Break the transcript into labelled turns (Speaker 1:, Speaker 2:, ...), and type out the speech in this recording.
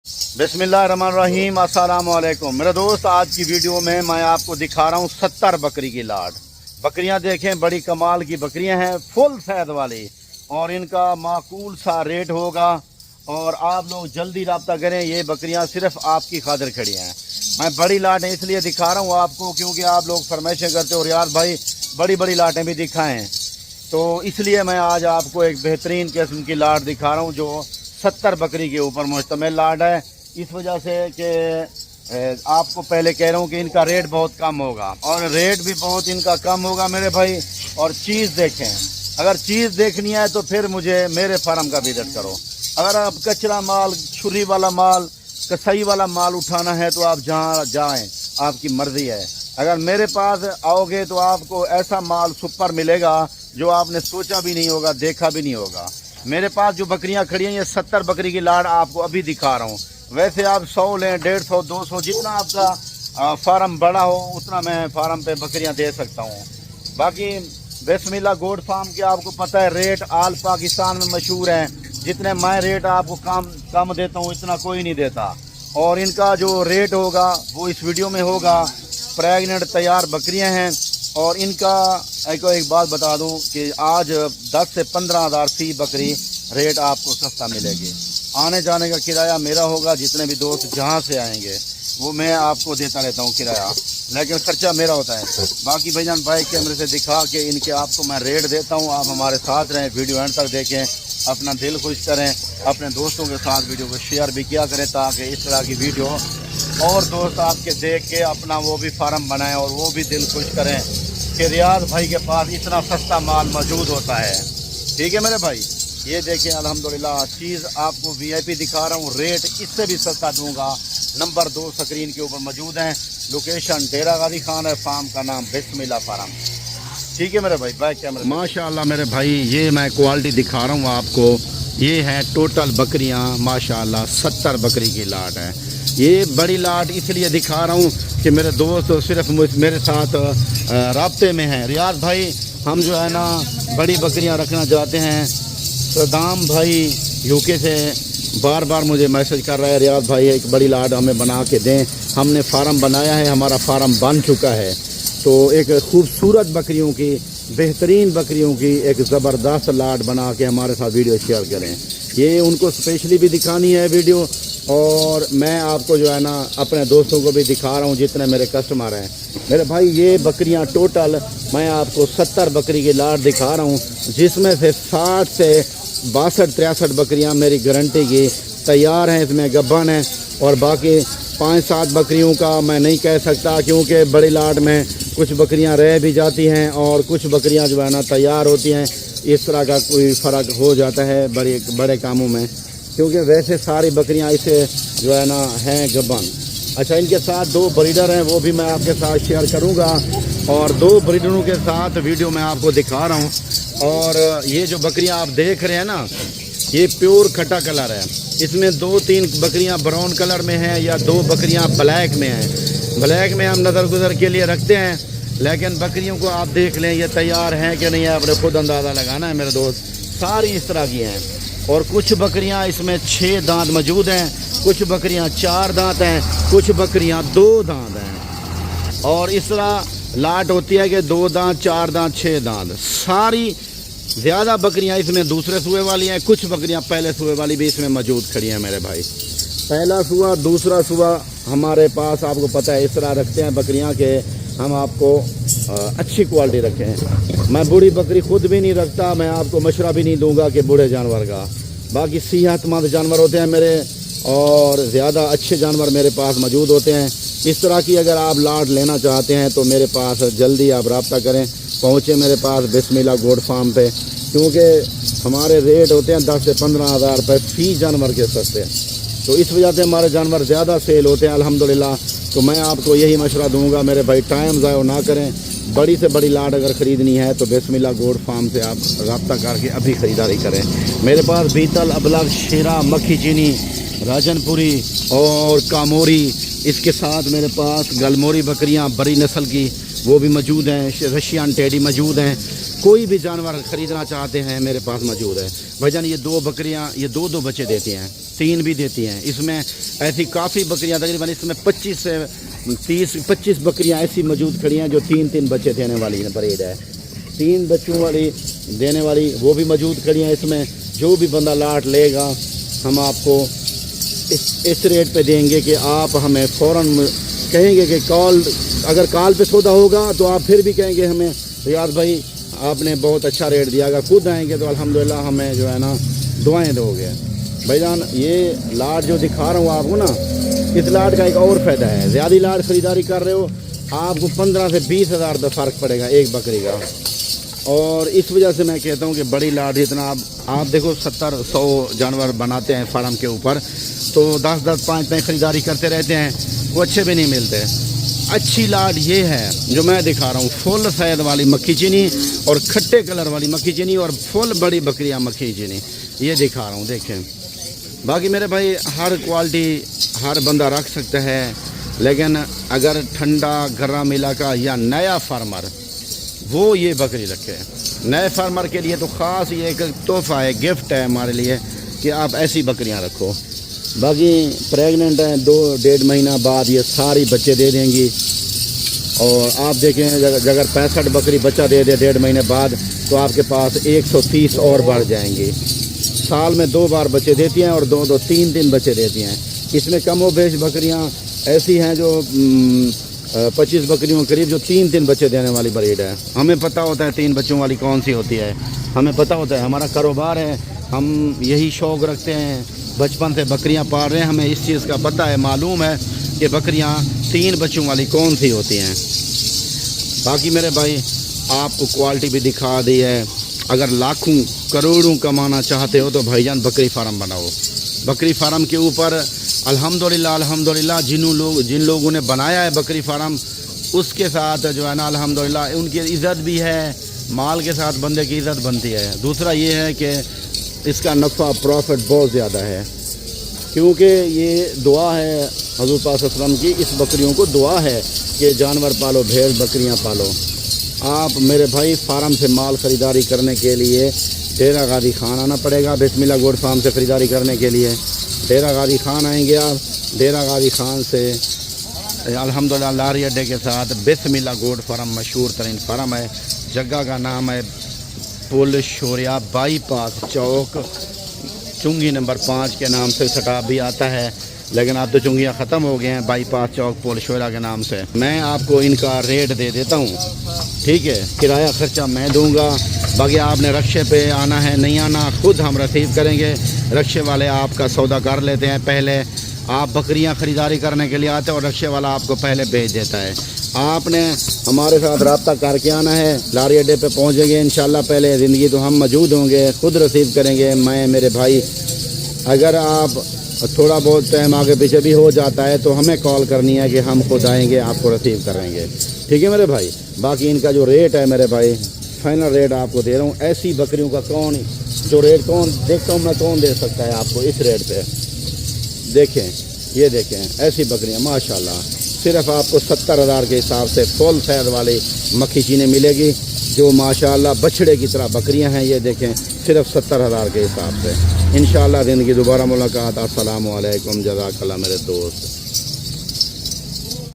Speaker 1: बिस्मिल्लाहिर्रहमानिर्रहीम, अस्सलाम वालेकुम। मेरे दोस्त, आज की वीडियो में मैं आपको दिखा रहा हूँ 70 बकरी की लाट। बकरियाँ देखें, बड़ी कमाल की बकरियाँ हैं, फुल फैद वाली, और इनका माकूल सा रेट होगा। और आप लोग जल्दी रब्ता करें, ये बकरियाँ सिर्फ आपकी खातिर खड़ी हैं। मैं बड़ी लाटें इसलिए दिखा रहा हूँ आपको क्योंकि आप लोग फरमाइशें करते हो रियाज भाई बड़ी बड़ी लाटें भी दिखाएँ, तो इसलिए मैं आज आपको एक बेहतरीन किस्म की लाट दिखा रहा हूँ जो 70 बकरी के ऊपर मुश्तमिल लाट है। इस वजह से कि आपको पहले कह रहा हूँ कि इनका रेट बहुत कम होगा, और रेट भी बहुत इनका कम होगा मेरे भाई। और चीज़ देखें, अगर चीज़ देखनी है तो फिर मुझे मेरे फार्म का विजिट करो। अगर आप कचरा माल, छुरी वाला माल, कसाई वाला माल उठाना है तो आप जहाँ जाएँ, आपकी मर्ज़ी है। अगर मेरे पास आओगे तो आपको ऐसा माल सुपर मिलेगा जो आपने सोचा भी नहीं होगा, देखा भी नहीं होगा। मेरे पास जो बकरियां खड़ी हैं, ये 70 बकरी की लाट आपको अभी दिखा रहा हूँ। वैसे आप 100 लें, 150, 200, जितना आपका फार्म बड़ा हो उतना मैं फार्म पे बकरियां दे सकता हूँ। बाकी बिस्मिल्लाह गोड फार्म के आपको पता है रेट आल पाकिस्तान में मशहूर हैं। जितने मैं रेट आपको कम देता हूँ इतना कोई नहीं देता। और इनका जो रेट होगा वो इस वीडियो में होगा। प्रेगनेंट तैयार बकरियाँ हैं, और इनका एक बात बता दूं कि आज 10 से 15 हज़ार फी बकरी रेट आपको सस्ता मिलेगी। आने जाने का किराया मेरा होगा, जितने भी दोस्त जहां से आएंगे वो मैं आपको देता रहता हूं किराया, लेकिन खर्चा मेरा होता है। बाकी भाईजान बाइक कैमरे से दिखा के इनके आपको मैं रेट देता हूं। आप हमारे साथ रहें, वीडियो एंड तक देखें, अपना दिल खुश करें, अपने दोस्तों के साथ वीडियो को शेयर भी किया करें ताकि इस तरह की वीडियो और दोस्त आपके देख के अपना वो भी फार्म बनाएं और वो भी दिल खुश करें कि रियाज भाई के पास इतना सस्ता माल मौजूद होता है। ठीक है मेरे भाई, ये देखें अल्हम्दुलिल्लाह चीज़ आपको वीआईपी दिखा रहा हूँ, रेट इससे भी सस्ता दूंगा। नंबर 2 स्क्रीन के ऊपर मौजूद हैं। लोकेशन डेरा गाजी खान है, फार्म का नाम बिस्मिल्लाह फार्म। ठीक है मेरे भाई, बैक कैमरा। माशाल्लाह मेरे भाई, ये मैं क्वालिटी दिखा रहा हूँ आपको। ये हैं टोटल बकरियाँ माशाल्लाह 70 बकरी की लाट है। ये बड़ी लाट इसलिए दिखा रहा हूँ कि मेरे दोस्त सिर्फ मेरे साथ राब्ते में हैं। रियाज भाई हम जो है ना बड़ी बकरियाँ रखना चाहते हैं। सदाम भाई यूके से बार बार मुझे मैसेज कर रहा है, रियाज भाई एक बड़ी लाट हमें बना के दें। हमने फार्म बनाया है, हमारा फार्म बन चुका है, तो एक खूबसूरत बकरियों की, बेहतरीन बकरियों की एक ज़बरदस्त लाट बना के हमारे साथ वीडियो शेयर करें। ये उनको स्पेशली भी दिखानी है वीडियो, और मैं आपको जो है ना अपने दोस्तों को भी दिखा रहा हूँ जितने मेरे कस्टमर हैं। मेरे भाई ये बकरियाँ टोटल मैं आपको 70 बकरी की लाट दिखा रहा हूँ, जिसमें से 60 से 62-63 बकरियाँ मेरी गारंटी की तैयार हैं, इसमें गब्बन है। और बाकी 5-7 बकरियों का मैं नहीं कह सकता क्योंकि बड़ी लाट में कुछ बकरियां रह भी जाती हैं और कुछ बकरियां जो है ना तैयार होती हैं। इस तरह का कोई फ़र्क हो जाता है बड़े कामों में, क्योंकि वैसे सारी बकरियां इसे जो है ना हैं गब्बन। अच्छा, इनके साथ 2 ब्रीडर हैं, वो भी मैं आपके साथ शेयर करूंगा, और 2 ब्रीडरों के साथ वीडियो मैं आपको दिखा रहा हूं। और ये जो बकरियां आप देख रहे हैं ना, ये प्योर खट्टा कलर है। इसमें 2-3 बकरियां ब्राउन कलर में हैं या 2 बकरियां ब्लैक में हैं। ब्लैक में हम नज़र गुजर के लिए रखते हैं, लेकिन बकरियों को आप देख लें ये तैयार हैं कि नहीं है, आपने खुद अंदाज़ा लगाना है मेरे दोस्त। सारी इस तरह की हैं, और कुछ बकरियां इसमें 6 दांत मौजूद हैं, कुछ बकरियां 4 दांत हैं, कुछ बकरियां 2 दांत हैं। और इस तरह लाट होती है कि 2 दांत, 4 दांत, 6 दांत। सारी ज़्यादा बकरियां इसमें दूसरे सूए वाली हैं, कुछ बकरियां पहले सूए वाली भी इसमें मौजूद खड़ी हैं मेरे भाई। पहला सूआ, दूसरा सूआ हमारे पास आपको पता है इस तरह रखते हैं बकरियां के हम आपको अच्छी क्वालिटी रखें। मैं बूढ़ी बकरी खुद भी नहीं रखता, मैं आपको मशवरा भी नहीं दूंगा कि बूढ़े जानवर का। बाकी सेहतमंद जानवर होते हैं मेरे, और ज़्यादा अच्छे जानवर मेरे पास मौजूद होते हैं। इस तरह की अगर आप लाट लेना चाहते हैं तो मेरे पास जल्दी आप रब्ता करें, पहुँचे मेरे पास बिस्मिल्लाह गोड फार्म पे, क्योंकि हमारे रेट होते हैं 10 से 15 हज़ार रुपये फ़ी जानवर के सस्ते, तो इस वजह से हमारे जानवर ज़्यादा सेल होते हैं अल्हम्दुलिल्लाह। तो मैं आपको यही मशवरा दूंगा मेरे भाई, टाइम ज़ाया ना करें। बड़ी से बड़ी लाट अगर ख़रीदनी है तो बिस्मिल्लाह गोड फार्म से आप रब्ता करके अभी ख़रीदारी करें। मेरे पास बीतल, अबलग, शेरा, मक्खी चीनी, राजनपुरी और कामोरी। इसके साथ मेरे पास गलमोरी बकरियां बड़ी नस्ल की वो भी मौजूद हैं, रशियन टेडी मौजूद हैं। कोई भी जानवर ख़रीदना चाहते हैं मेरे पास मौजूद है। भाईजान ये दो बकरियां ये दो बच्चे देती हैं, 3 भी देती हैं। इसमें ऐसी काफ़ी बकरियां तकरीबन इसमें 25 से 30-25 बकरियां ऐसी मौजूद खड़ी हैं जो 3-3 बच्चे देने वाली ब्रीड है। 3 बच्चों वाली देने वाली वो भी मौजूद खड़ी हैं इसमें। जो भी बंदा लाट लेगा हम आपको इस रेट पे देंगे कि आप हमें फ़ौरन कहेंगे कि अगर कॉल पे सौदा होगा तो आप फिर भी कहेंगे हमें रियाज भाई आपने बहुत अच्छा रेट दिया। अगर खुद आएंगे तो अल्हम्दुलिल्लाह हमें जो है ना दुआएं दोगे। भाईजान ये लाट जो दिखा रहा हूँ आपको ना, इस लाट का एक और फ़ायदा है। ज़्यादा लाट ख़रीदारी कर रहे हो आपको 15 से 20 हज़ार का फ़र्क पड़ेगा एक बकरी का। और इस वजह से मैं कहता हूँ कि बड़ी लाट जितना आप देखो 70-100 जानवर बनाते हैं फार्म के ऊपर, तो 10-10 5-5 ख़रीदारी करते रहते हैं, वो अच्छे भी नहीं मिलते। अच्छी लाट ये है जो मैं दिखा रहा हूँ, फुल सैद वाली मक्खी चीनी और खट्टे कलर वाली मक्खी चीनी और फुल बड़ी बकरियाँ मक्खी चीनी, ये दिखा रहा हूँ देखें। बाकी मेरे भाई हर क्वालिटी हर बंदा रख सकता है, लेकिन अगर ठंडा गर्म इलाका या नया फार्मर वो ये बकरी रखे। नए फार्मर के लिए तो ख़ास ये एक तोहफ़ा है, गिफ्ट है हमारे लिए कि आप ऐसी बकरियां रखो। बाकी प्रेग्नेंट हैं 2-1.5 महीना बाद ये सारी बच्चे दे देंगी। और आप देखें अगर 65 बकरी बच्चा दे दे 1.5 महीने बाद तो आपके पास 130 और बढ़ जाएंगी। साल में 2 बार बच्चे देती हैं और 2-2 3-3 बच्चे देती हैं। इसमें कम व बेश बकरियाँ ऐसी हैं जो 25 बकरियों के करीब जो 3-3 बच्चे देने वाली ब्रीड है। हमें पता होता है 3 बच्चों वाली कौन सी होती है, हमें पता होता है, हमारा कारोबार है, हम यही शौक़ रखते हैं, बचपन से बकरियां पाल रहे हैं, हमें इस चीज़ का पता है, मालूम है कि बकरियां 3 बच्चों वाली कौन सी होती हैं। बाकी मेरे भाई आपको क्वालिटी भी दिखा दी है। अगर लाखों करोड़ों कमाना चाहते हो तो भाईजान बकरी फार्म बनाओ। बकरी फार्म के ऊपर अल्हम्दुलिल्लाह जिन लोगों ने बनाया है बकरी फार्म, उसके साथ जो है ना अल्हम्दुलिल्लाह उनकी इज़्ज़त भी है, माल के साथ बंदे की इज़्ज़त बनती है। दूसरा ये है कि इसका नफ़ा प्रॉफिट बहुत ज़्यादा है, क्योंकि ये दुआ है हज़ूर पाक सल्लल्लाहु अलैहि वसल्लम की, इस बकरियों को दुआ है कि जानवर पालो, भेड़ बकरियां पालो। आप मेरे भाई फार्म से माल ख़रीदारी करने के लिए डेरा गाजी खान आना पड़ेगा। बिस्मिल्लाह गोट फार्म से ख़रीदारी करने के लिए डेरा गाजी खान आएंगे आप। डेरा गाजी खान से अल्हम्दुलिल्लाह लारी अड्डे के साथ बिस्मिल्लाह गोट फार्म मशहूर तरीन फार्म है। जगह का नाम है पुल शोरिया बाईपास चौक, चुंगी नंबर 5 के नाम से स्टाफ भी आता है, लेकिन अब तो चुंगियाँ ख़त्म हो गए हैं। बाईपास चौक पुल शोरिया के नाम से मैं आपको इनका रेट दे देता हूँ, ठीक है। किराया ख़र्चा मैं दूँगा, बाकी आपने रक्शे पे आना है नहीं आना खुद हम रिसीव करेंगे। रक्शे वाले आपका सौदा कर लेते हैं, पहले आप बकरियां ख़रीदारी करने के लिए आते हैं और रक्शे वाला आपको पहले भेज देता है। आपने हमारे साथ रब्ता करके आना है, लारी अड्डे पे पहुंचेंगे इंशाल्लाह पहले ज़िंदगी तो हम मौजूद होंगे, खुद रिसीव करेंगे मैं मेरे भाई। अगर आप थोड़ा बहुत टाइम आगे पीछे भी हो जाता है तो हमें कॉल करनी है कि हम खुद आएंगे आपको रिसीव करेंगे, ठीक है मेरे भाई। बाकी इनका जो रेट है मेरे भाई फाइनल रेट आपको दे रहा हूँ। ऐसी बकरियों का जो रेट देखता हूँ मैं कौन दे सकता है आपको इस रेट पे। देखें ये देखें ऐसी बकरियाँ माशाल्लाह सिर्फ आपको 70,000 के हिसाब से फुल फैद वाली मक्खी चीनी मिलेगी जो माशाल्लाह बछड़े की तरह बकरियां हैं। ये देखें सिर्फ 70,000 के हिसाब से। इंशाल्लाह ज़िंदगी दोबारा मुलाकात। अस्सलामु अलैकुम, जज़ाकल्लाह मेरे दोस्त।